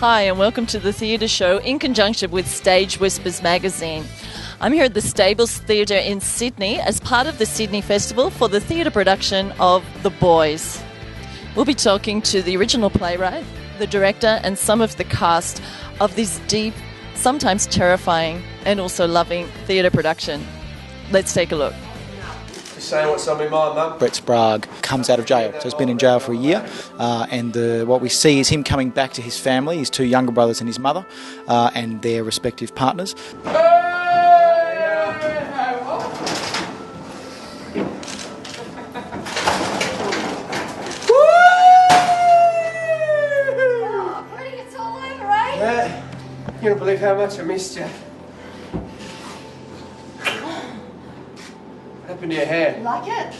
Hi and welcome to The Theatre Show in conjunction with Stage Whispers magazine. I'm here at the Stables Theatre in Sydney as part of the Sydney Festival for the theatre production of The Boys. We'll be talking to the original playwright, the director and some of the cast of this deep, sometimes terrifying and also loving theatre production. Let's take a look. Saying what's on my mind, Mum. Brett Sprague comes out of jail, so he's been in jail for a year, and what we see is him coming back to his family, his two younger brothers and his mother, and their respective partners. It's all over, eh? Yeah, you don't believe how much I missed you. What happened to your hair? Like it?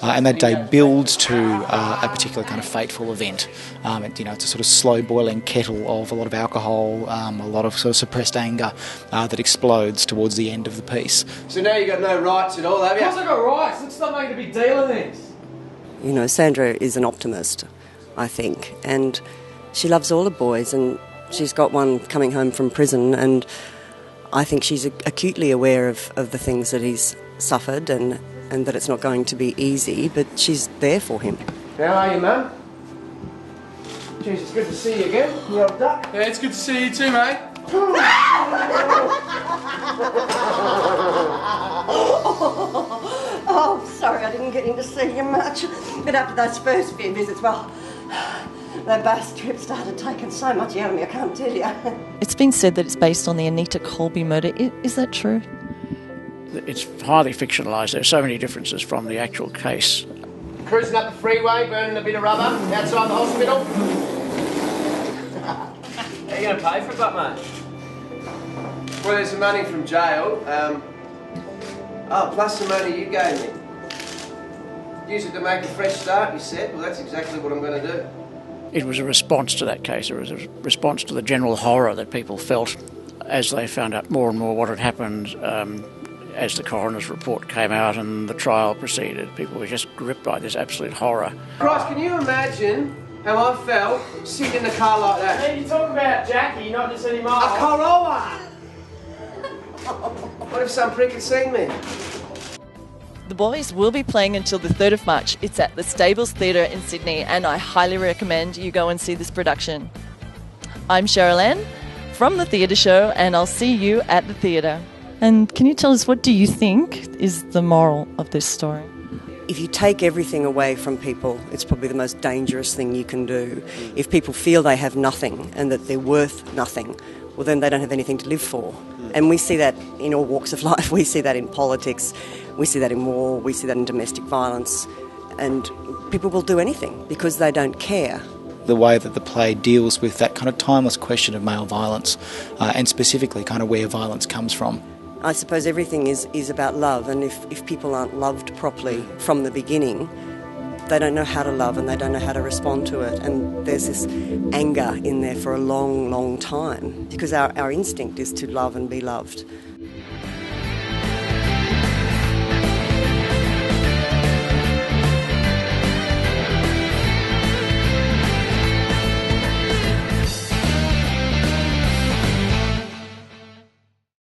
And that day builds to a particular kind of fateful event. It's a sort of slow boiling kettle of a lot of alcohol, a lot of sort of suppressed anger that explodes towards the end of the piece. So now you've got no rights at all, have you? Of course I've got rights. Let's stop making a big deal of this. You know, Sandra is an optimist, I think, and she loves all the boys, and she's got one coming home from prison, and I think she's acutely aware of the things that he's suffered and that it's not going to be easy, but she's there for him. How are you, Mum? Jeez, it's good to see you again, you old duck. Yeah, it's good to see you too, mate. Oh, sorry, I didn't get in to see you much. But after those first few visits, well, the bus trip started taking so much out of me, I can't tell you. It's been said that it's based on the Anita Colby murder. Is that true? It's highly fictionalised. There are so many differences from the actual case. Cruising up the freeway, burning a bit of rubber outside the hospital. How are you going to pay for it, mate? Well, there's some money from jail. Plus the money you gave me. Use it to make a fresh start, you said. Well, that's exactly what I'm going to do. It was a response to that case. It was a response to the general horror that people felt as they found out more and more what had happened. As the coroner's report came out and the trial proceeded, people were just gripped by this absolute horror. Christ, can you imagine how I felt sitting in the car like that? Hey, you're talking about Jackie, not just any A more. Corolla! What if some prick had seen me? The Boys will be playing until the 3rd of March. It's at the Stables Theatre in Sydney, and I highly recommend you go and see this production. I'm Sherylanne from The Theatre Show, and I'll see you at the theatre. And can you tell us, what do you think is the moral of this story? If you take everything away from people, it's probably the most dangerous thing you can do. If people feel they have nothing and that they're worth nothing, well, then they don't have anything to live for. And we see that in all walks of life. We see that in politics, we see that in war, we see that in domestic violence. And people will do anything because they don't care. The way that the play deals with that kind of timeless question of male violence, and specifically kind of where violence comes from. I suppose everything is about love, and if people aren't loved properly from the beginning, they don't know how to love and they don't know how to respond to it. And there's this anger in there for a long, long time because our instinct is to love and be loved.